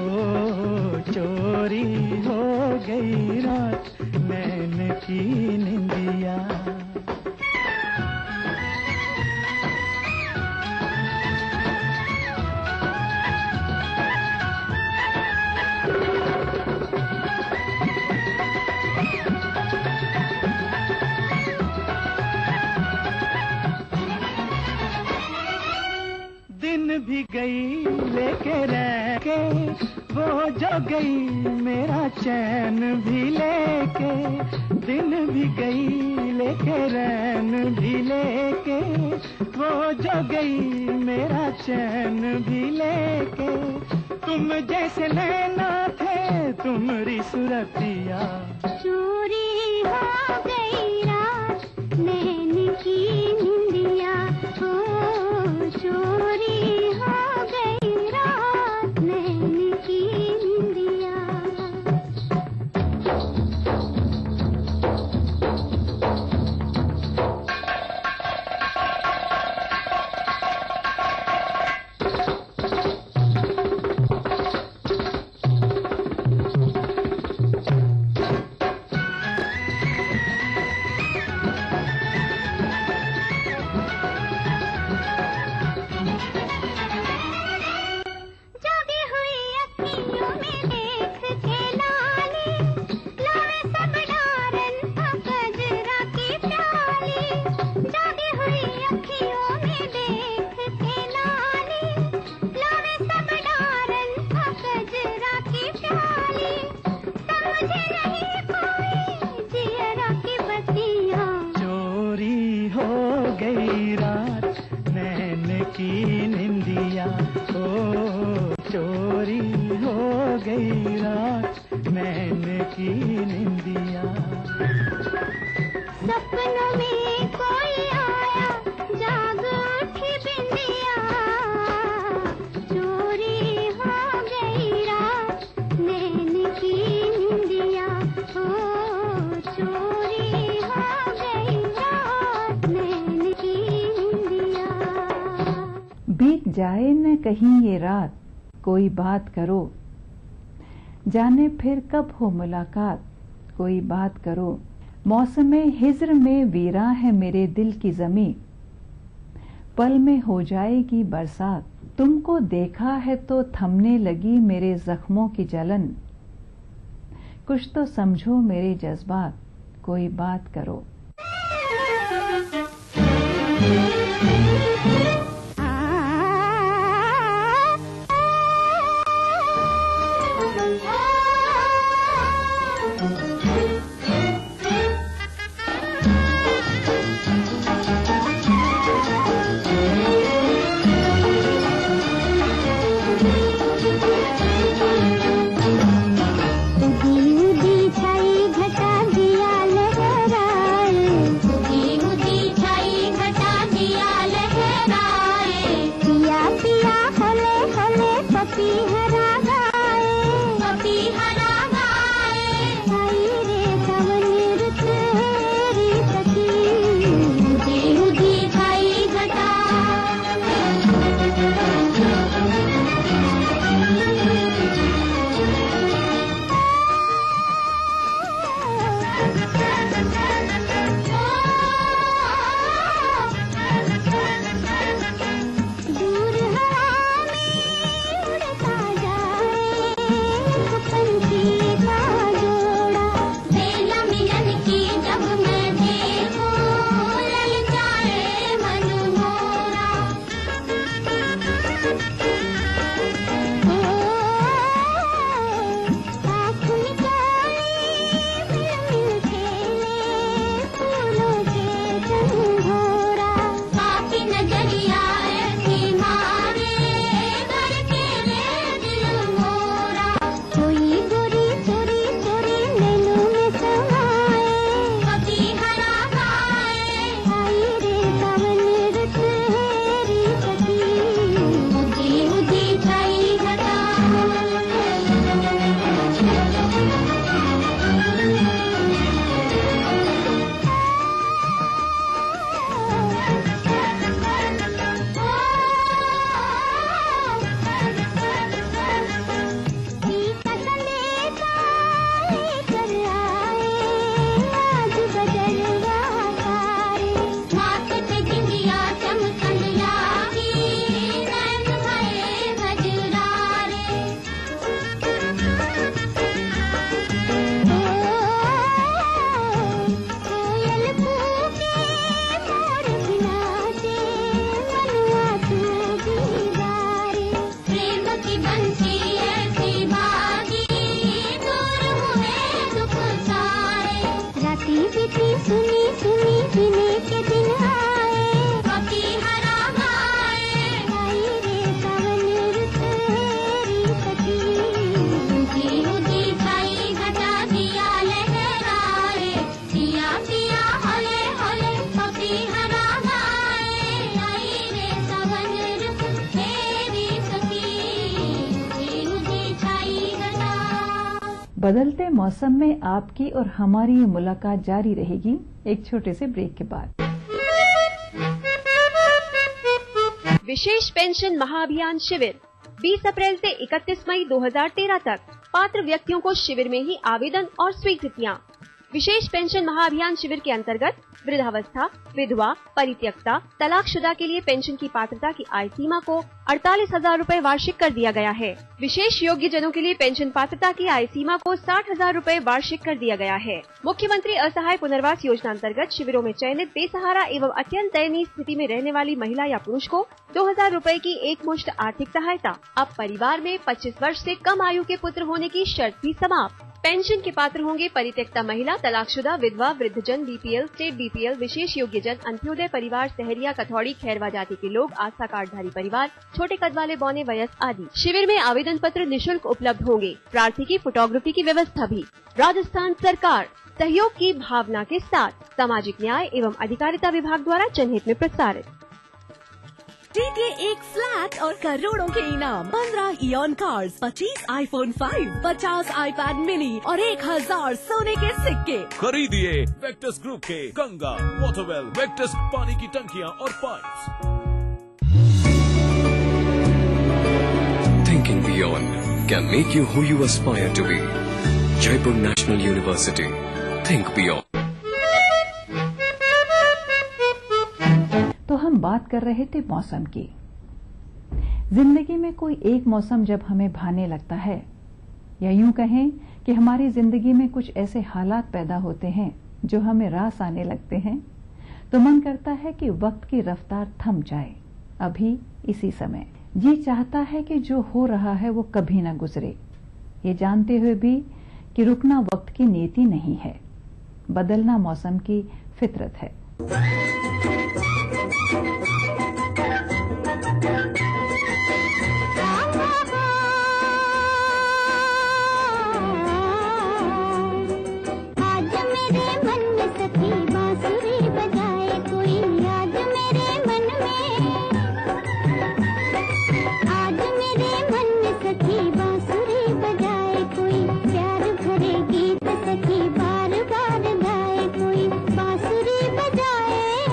चोरी हो गई रात नैन की निंदिया। दिन भी गई लेके रह के वो जो गई मेरा चैन भी लेके। दिन भी गई लेके रैन भी लेके वो जो गई मेरा चैन भी लेके। तुम जैसे नैना थे तुम्हारी सुरतिया। चोरी हो गई रात नैन की निंदिया। ओ चोरी हो गई रात नैन की निंदिया। सपनों में कोई आया जाग उठी बिंदिया। चोरी हो गई रात नैन की निंदिया। ओ चोरी हो गई रात नैन की निंदिया। बीत जाए न कहीं ये रात कोई बात करो। जाने फिर कब हो मुलाकात कोई बात करो। मौसमे हिज्र में वीरा है मेरे दिल की ज़मीं। पल में हो जाएगी बरसात। तुमको देखा है तो थमने लगी मेरे जख्मों की जलन। कुछ तो समझो मेरे जज्बात कोई बात करो। उदी छाई घटा दिया लहराया। बदलते मौसम में आपकी और हमारी ये मुलाकात जारी रहेगी एक छोटे से ब्रेक के बाद। विशेष पेंशन महाअभियान शिविर 20 अप्रैल से 31 मई 2013 तक। पात्र व्यक्तियों को शिविर में ही आवेदन और स्वीकृतियाँ। विशेष पेंशन महाअभियान शिविर के अंतर्गत वृद्धावस्था, विधवा, परित्यक्ता, तलाकशुदा के लिए पेंशन की पात्रता की आय सीमा को 48,000 रूपए वार्षिक कर दिया गया है। विशेष योग्य जनों के लिए पेंशन पात्रता की आय सीमा को 60,000 रूपए वार्षिक कर दिया गया है। मुख्यमंत्री असहाय पुनर्वास योजना अंतर्गत शिविरों में चयनित बेसहारा एवं अत्यंत दयनीय स्थिति में रहने वाली महिला या पुरुष को 2,000 रूपए की एकमुश्त आर्थिक सहायता। अब परिवार में 25 वर्ष से कम आयु के पुत्र होने की शर्त भी समाप्त। पेंशन के पात्र होंगे परित्यक्ता महिला, तलाकशुदा, विधवा, वृद्धजन, बीपीएल, स्टेट बीपीएल, विशेष योग्य जन, अंत्योदय परिवार, सहरिया, कथौड़ी, खैरवा जाति के लोग, आस्था कार्डधारी परिवार, छोटे कद वाले बौने वयस्क आदि। शिविर में आवेदन पत्र निःशुल्क उपलब्ध होंगे। प्रार्थी की फोटोग्राफी की व्यवस्था भी। राजस्थान सरकार सहयोग की भावना के साथ सामाजिक न्याय एवं अधिकारिता विभाग द्वारा जनहित में प्रसारित। जीतिए एक फ्लैट और करोड़ों के इनाम। 15 ion cars, 25 iPhone 5, 50 iPad mini और 1,000 सोने के सिक्के। खरीदिए वेक्टस ग्रुप के गंगा, वाटरवेल, वेक्टस पानी की टंकियां और pipes. Thinking beyond can make you who you aspire to be. Jaipur National University. Think beyond. तो हम बात कर रहे थे मौसम की। जिंदगी में कोई एक मौसम जब हमें भाने लगता है, या यूं कहें कि हमारी जिंदगी में कुछ ऐसे हालात पैदा होते हैं जो हमें रास आने लगते हैं, तो मन करता है कि वक्त की रफ्तार थम जाए अभी इसी समय। जी चाहता है कि जो हो रहा है वो कभी ना गुजरे, ये जानते हुए भी कि रुकना वक्त की नीति नहीं है, बदलना मौसम की फितरत है। बार बार गाए कोई बांसुरी बजाए।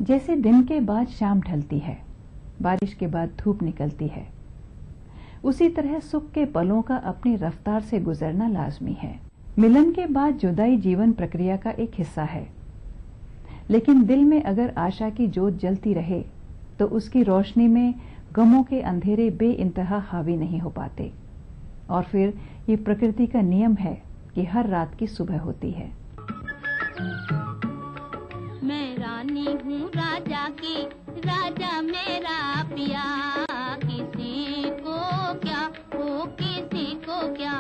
जैसे दिन के बाद शाम ढलती है, बारिश के बाद धूप निकलती है, उसी तरह सुख के पलों का अपनी रफ्तार से गुजरना लाजमी है। मिलन के बाद जुदाई जीवन प्रक्रिया का एक हिस्सा है, लेकिन दिल में अगर आशा की जोत जलती रहे तो उसकी रोशनी में गमों के अंधेरे बेइंतहा हावी नहीं हो पाते। और फिर ये प्रकृति का नियम है कि हर रात की सुबह होती है। मैं रानी हूँ राजा की, राजा मेरा पिया, किसी को क्या हो किसी को क्या।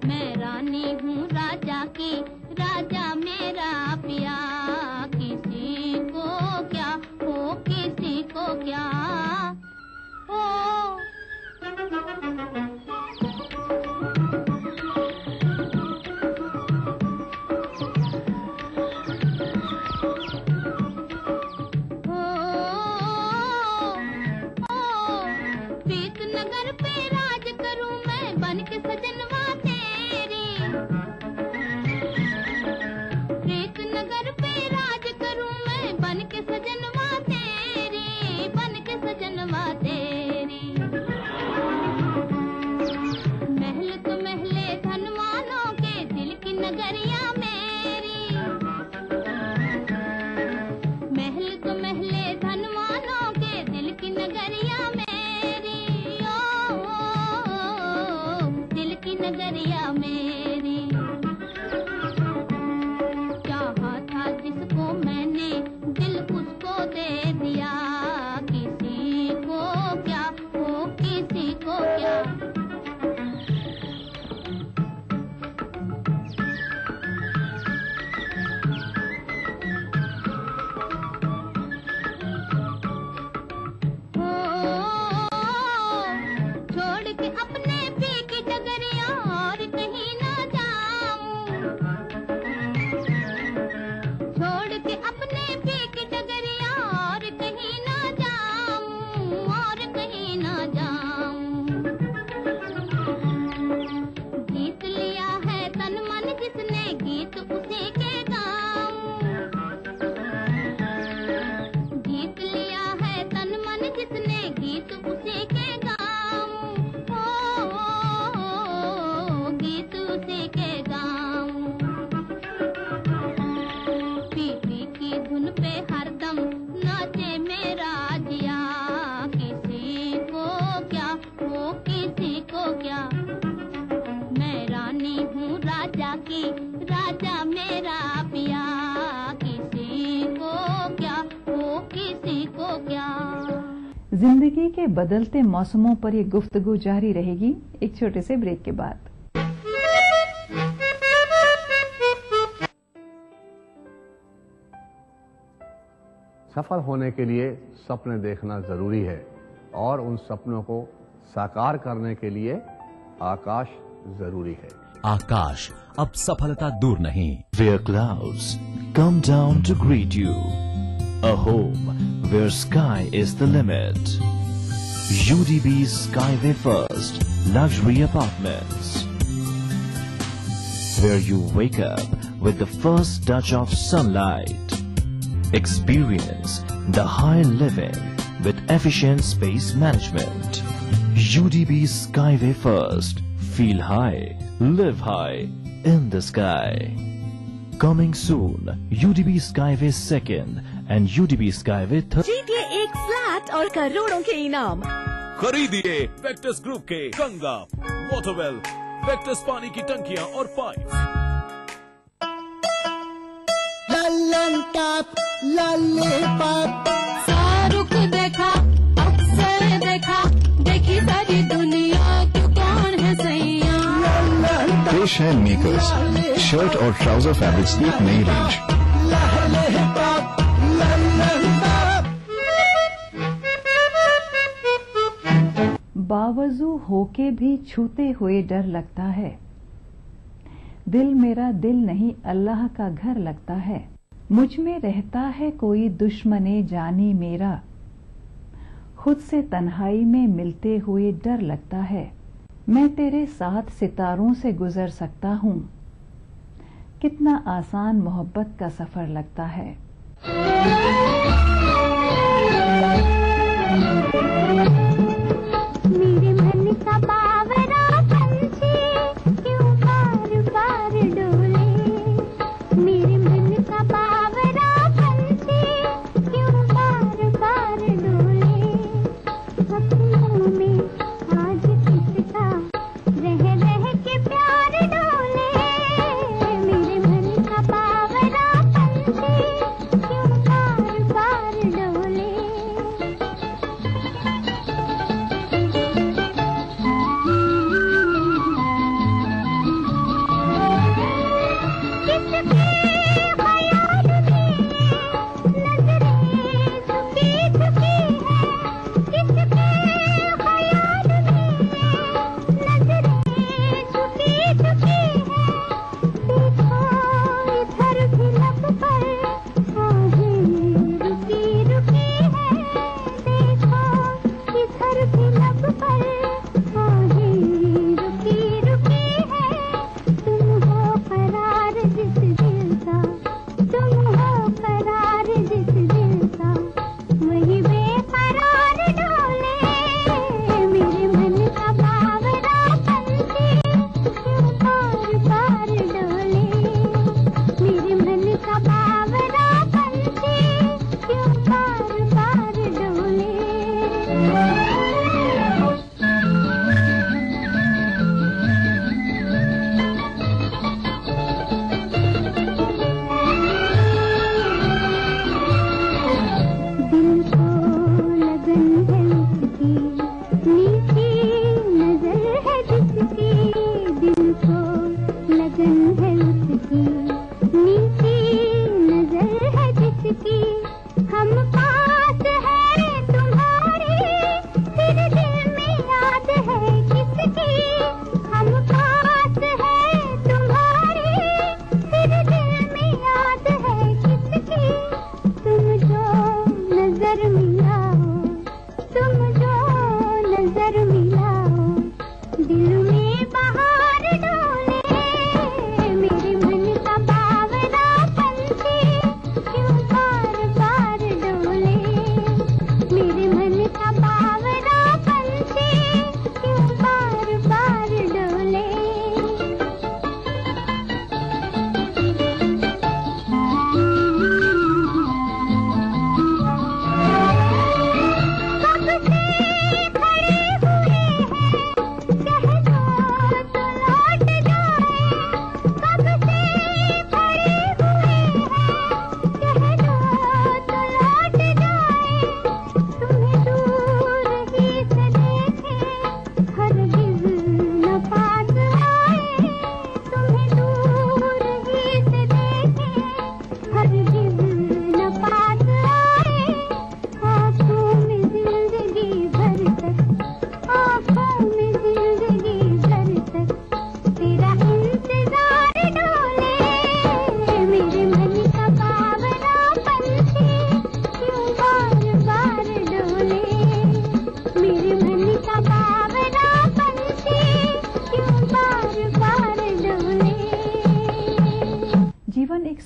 मैं रानी हूँ राजा की, राजा मेरा पिया, किसी को क्या हो किसी को क्या। ओ प्रीतनगर पे राज करूं मैं बन के सजनवा तेरी। प्रीतनगर पे राज करूं मैं बन के सजनवा तेरी, बन के सजनवा तेरी। महल तो महले धनवानों के दिल की नगरिया मेरी। महल तो महले धनवानों के दिल की नगरिया मेरी। नगरिया मेरी। चाहा था जिसको मैंने दिल उसको दे दिया, किसी को क्या हो किसी को क्या। छोड़ के अपने पी की डगरिया और कहीं ना जाऊं। छोड़ के अपने पी की डगरिया और कहीं ना जाऊं, और कहीं ना जाऊं। गीत लिया है तन मन जिसने, गीत उसी के गाऊं। गीत लिया है तन मन जिसने, गीत उसी के गाऊं। गीत उसी के गाऊं। पीपी की धुन पे हरदम नाचे मेरा जिया, किसी को क्या हो किसी को क्या। मैं रानी हूँ राजा की, राजा मेरा पिया, किसी को क्या हो किसी को क्या। जिंदगी के बदलते मौसमों पर ये गुफ्तगू जारी रहेगी एक छोटे से ब्रेक के बाद। सफल होने के लिए सपने देखना जरूरी है और उन सपनों को साकार करने के लिए आकाश जरूरी है। आकाश अब सफलता दूर नहीं। Where clouds come down to greet you. A home where sky is the limit. UDB Skyway First Luxury Apartments. Where you wake up with the first touch of sunlight. Experience the high living with efficient space management. UDB Skyway First. Feel high, live high in the sky. Coming soon, UDB Skyway Second and UDB Skyway Third. जीतिए एक flat और करोड़ों के इनाम। खरीदिए Victus group के Ganga, वाटरवेल, Victus पानी की टंकियां और पाइप। शाहरुख देखा, अक्सर देखा, देखी सारी दुनिया, तू कौन है सैया। पेश है मेकर्स शर्ट और ट्राउजर फैब्रिक्स की एक नई रेंज। बावजू होके भी छूते हुए डर लगता है। दिल मेरा दिल नहीं अल्लाह का घर लगता है। मुझ में रहता है कोई दुश्मने जानी मेरा। खुद से तन्हाई में मिलते हुए डर लगता है। मैं तेरे साथ सितारों से गुजर सकता हूँ। कितना आसान मोहब्बत का सफर लगता है। मेरे मन का बावरा पंछी क्यों बार बार डोले, मेरे मन का बावरा पंछी क्यों बार बार डोले, सपनों में आज किसका रह रह के प्यार डोले, मेरे मन का बावरा पंछी क्यों बार बार डोले।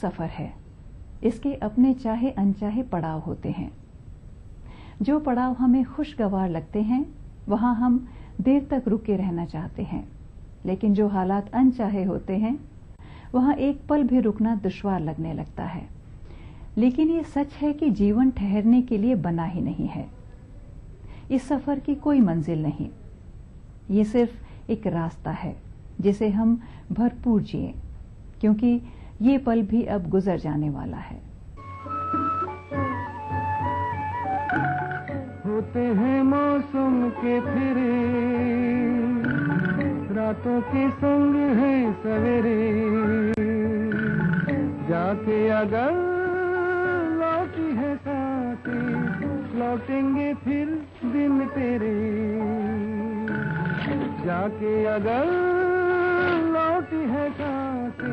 सफर है। इसके अपने चाहे अनचाहे पड़ाव होते हैं। जो पड़ाव हमें खुशगवार लगते हैं वहां हम देर तक रुके रहना चाहते हैं, लेकिन जो हालात अनचाहे होते हैं वहां एक पल भी रुकना दुश्वार लगने लगता है। लेकिन ये सच है कि जीवन ठहरने के लिए बना ही नहीं है। इस सफर की कोई मंजिल नहीं, ये सिर्फ एक रास्ता है जिसे हम भरपूर जिए, क्योंकि ये पल भी अब गुजर जाने वाला है। होते हैं मौसम के फिरे, रातों के संग है सवेरे, जाके अगर लौटी है साथी, लौटेंगे फिर दिन तेरे, जाके अगर लौटी है साथी,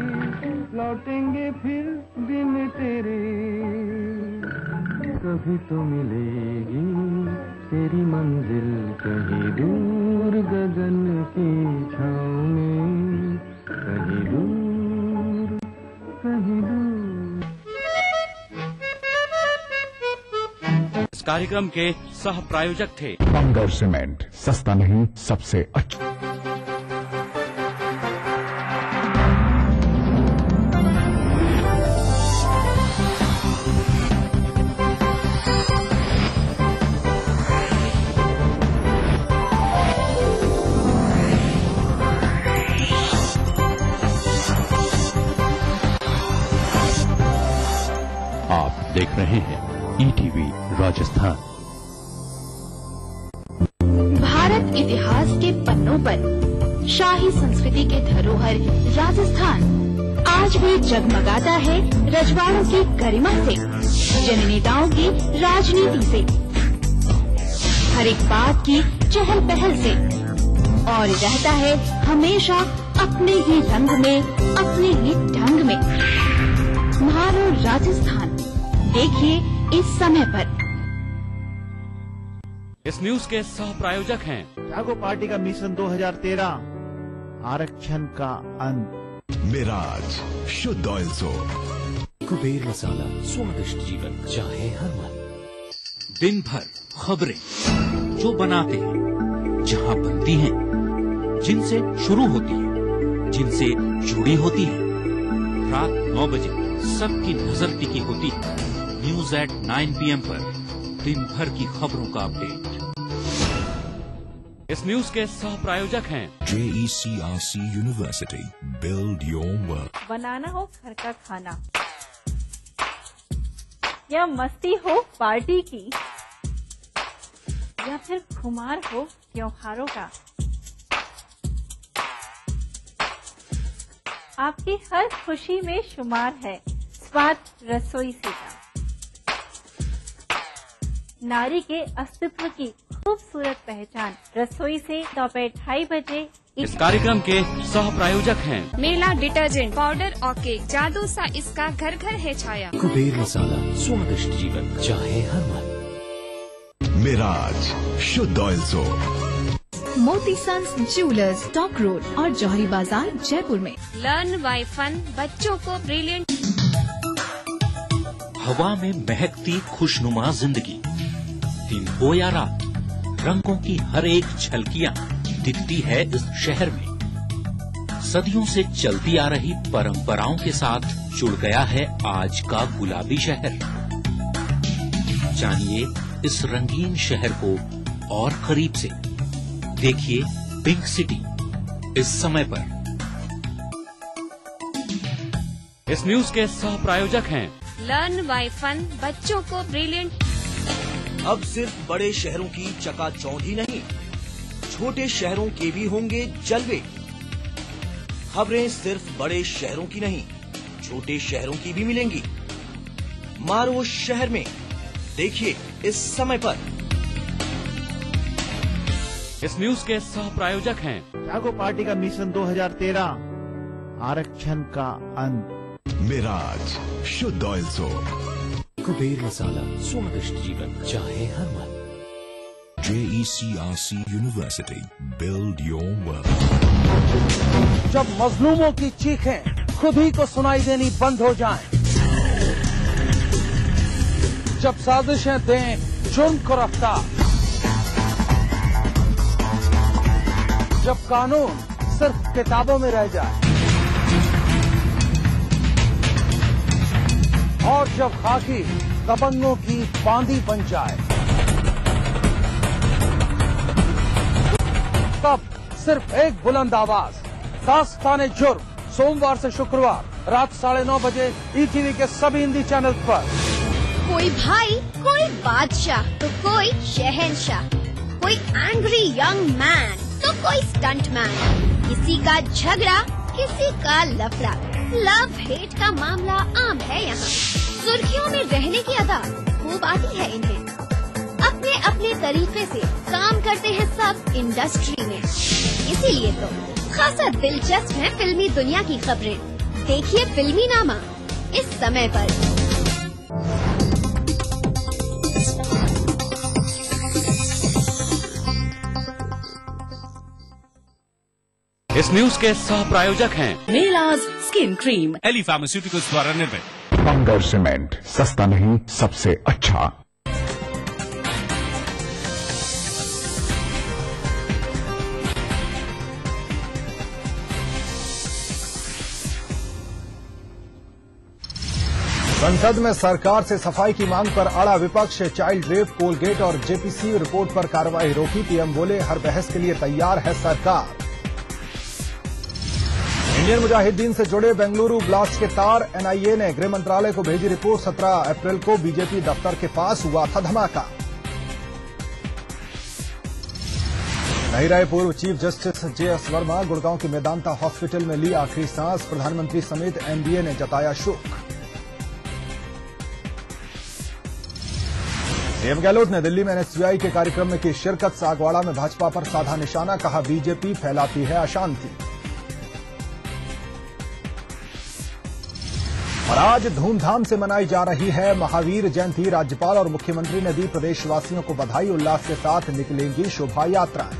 लौटेंगे फिर दिन तेरे। कभी तो मिलेगी तेरी मंजिल कहीं दूर गगन की छाँव में, कहीं दूर कहीं दूर। इस कार्यक्रम के सह प्रायोजक थे बंगर सीमेंट, सस्ता नहीं सबसे अच्छा। आप देख रहे हैं ईटीवी राजस्थान। भारत इतिहास के पन्नों पर शाही संस्कृति के धरोहर राजस्थान आज भी जगमगाता है रजवाड़ों की गरिमा से, जननेताओं की राजनीति से, हर एक बात की चहल पहल से, और रहता है हमेशा अपने ही रंग में, अपने ही ढंग में। म्हारो राजस्थान देखिए इस समय पर। इस न्यूज के सह प्रायोजक हैं जागो पार्टी का मिशन 2013, आरक्षण का अंत। मिराज शुद्ध ऑयल सोप, कुबेर मसाला, स्वादिष्ट जीवन चाहे हर मन। दिन भर खबरें जो बनाते हैं, जहां बनती हैं, जिनसे शुरू होती है, जिनसे जुड़ी होती है। रात 9 बजे सबकी नजर टिकी होती है न्यूज एट 9 PM पर, दिन भर की खबरों का अपडेट। इस न्यूज के सह प्रायोजक हैं JECRC university, build your work. बनाना हो घर का खाना या मस्ती हो पार्टी की, या फिर खुमार हो त्योहारों का, आपकी हर खुशी में शुमार है स्वाद रसोई से का। नारी के अस्तित्व की खूबसूरत पहचान रसोई से दोपहर 2:30 बजे। इस कार्यक्रम के सह प्रायोजक हैं मेला डिटर्जेंट पाउडर और केक, जादू सा इसका घर घर है छाया। कुबेर मसाला, स्वादिष्ट जीवन चाहे हर मन। मिराज शुद्ध ऑयल सोप। मोती सन्स ज्वेलर्स, टॉक रोड और जौहरी बाजार जयपुर में। लर्न बाय फन, बच्चों को ब्रिलियंट। हवा में महकती खुशनुमा जिंदगी, दिन हो या रात, रंगों की हर एक झलकियां दिखती है इस शहर में। सदियों से चलती आ रही परंपराओं के साथ जुड़ गया है आज का गुलाबी शहर। जानिए इस रंगीन शहर को और करीब से। देखिए पिंक सिटी इस समय पर। इस न्यूज के सह प्रायोजक हैं लर्न बाय फन, बच्चों को ब्रिलियंट। अब सिर्फ बड़े शहरों की चकाचौंध ही नहीं, छोटे शहरों के भी होंगे जलवे। खबरें सिर्फ बड़े शहरों की नहीं, छोटे शहरों की भी मिलेंगी। मारो शहर में, देखिए इस समय पर। इस न्यूज के सह प्रायोजक हैं जागो पार्टी का मिशन 2013, आरक्षण का अंत। मिराज शुद्ध ऑयल सोप। कुबेर मसाला, स्वादिष्ट जीवन चाहे हर मन। JECRC university, build your work. जब मजलूमों की चीखें खुद ही को सुनाई देनी बंद हो जाएं, जब साजिशें दें जुर्म को रफ्तार, जब कानून सिर्फ किताबों में रह जाए, और जब खाकी दबंगों की बांदी बन जाए, तब सिर्फ एक बुलंद आवाज, दास्ताने जुर्म, सोमवार से शुक्रवार रात 9:30 बजे ईटीवी के सभी हिंदी चैनल पर। कोई भाई, कोई बादशाह तो कोई शहंशाह, कोई एंग्री यंग मैन तो कोई स्टंट मैन, किसी का झगड़ा किसी का लफड़ा, लव हेट का मामला आम है यहाँ। सुर्खियों में रहने की अदा खूब आती है इन्हें, अपने अपने तरीके से काम करते हैं सब इंडस्ट्री में। इसीलिए तो खासा दिलचस्प है फिल्मी दुनिया की खबरें। देखिए फिल्मी नामा इस समय पर। इस न्यूज के सह प्रायोजक हैं मेलाज स्किन क्रीम, एली फार्मास्यूटिकल्स द्वारा निर्मित। बंगर सीमेंट, सस्ता नहीं सबसे अच्छा। संसद में सरकार से सफाई की मांग पर अड़ा विपक्ष। चाइल्ड रेप, कोलगेट और जेपीसी रिपोर्ट पर कार्रवाई रोकी। पीएम बोले, हर बहस के लिए तैयार है सरकार। इंडियन मुजाहिदीन से जुड़े बेंगलुरु ब्लास्ट के तार। एनआईए ने गृह मंत्रालय को भेजी रिपोर्ट। 17 अप्रैल को बीजेपी दफ्तर के पास हुआ था धमाका। नहीं रहे पूर्व chief justice JS Verma. Gurgaon के मेदांता हॉस्पिटल में ली आखिरी सांस। प्रधानमंत्री समेत एनडीए ने जताया शोक। सीएम गहलोत ने दिल्ली में एनएसयूआई के कार्यक्रम में की शिरकत। सागवाड़ा में भाजपा पर साधा निशाना। कहा, बीजेपी फैलाती है अशांति। और आज धूमधाम से मनाई जा रही है महावीर जयंती। राज्यपाल और मुख्यमंत्री ने दी प्रदेशवासियों को बधाई। उल्लास के साथ निकलेंगी शोभा यात्राएं।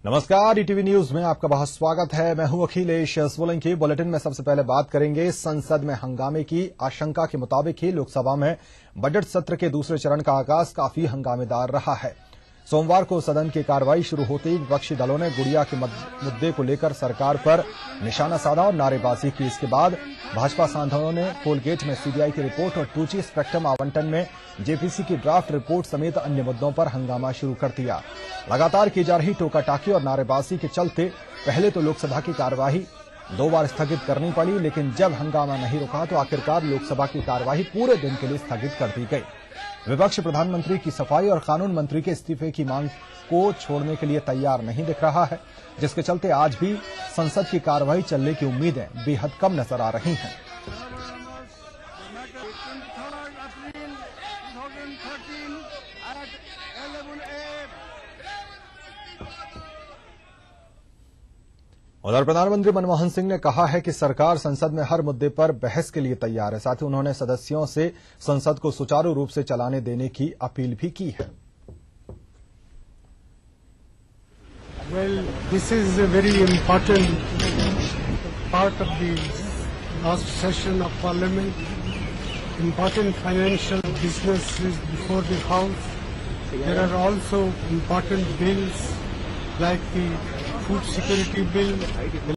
नमस्कार, ईटीवी न्यूज में आपका बहुत स्वागत है। मैं हूं अखिलेश सोलंकी। बुलेटिन में सबसे पहले बात करेंगे संसद में हंगामे की। आशंका के मुताबिक ही लोकसभा में बजट सत्र के दूसरे चरण का आगाज काफी हंगामेदार रहा है। सोमवार को सदन की कार्रवाई शुरू होते ही विपक्षी दलों ने गुड़िया के मुद्दे को लेकर सरकार पर निशाना साधा और नारेबाजी की। इसके बाद भाजपा सांसदों ने कोलगेट में सीबीआई की रिपोर्ट और 2G स्पेक्ट्रम आवंटन में जेपीसी की ड्राफ्ट रिपोर्ट समेत अन्य मुद्दों पर हंगामा शुरू कर दिया। लगातार की जा रही टोकाटाकी और नारेबाजी के चलते पहले तो लोकसभा की कार्यवाही 2 बार स्थगित करनी पड़ी, लेकिन जब हंगामा नहीं रुका तो आखिरकार लोकसभा की कार्यवाही पूरे दिन के लिए स्थगित कर दी गई। विपक्ष प्रधानमंत्री की सफाई और कानून मंत्री के इस्तीफे की मांग को छोड़ने के लिए तैयार नहीं दिख रहा है, जिसके चलते आज भी संसद की कार्यवाही चलने की उम्मीदें बेहद कम नजर आ रही हैं। उधर प्रधानमंत्री मनमोहन सिंह ने कहा है कि सरकार संसद में हर मुद्दे पर बहस के लिए तैयार है। साथ ही उन्होंने सदस्यों से संसद को सुचारू रूप से चलाने देने की अपील भी की है। Well, this is a very important part of the last session of Parliament. Important financial business is before the House. There are also important bills like the Food Security Bill,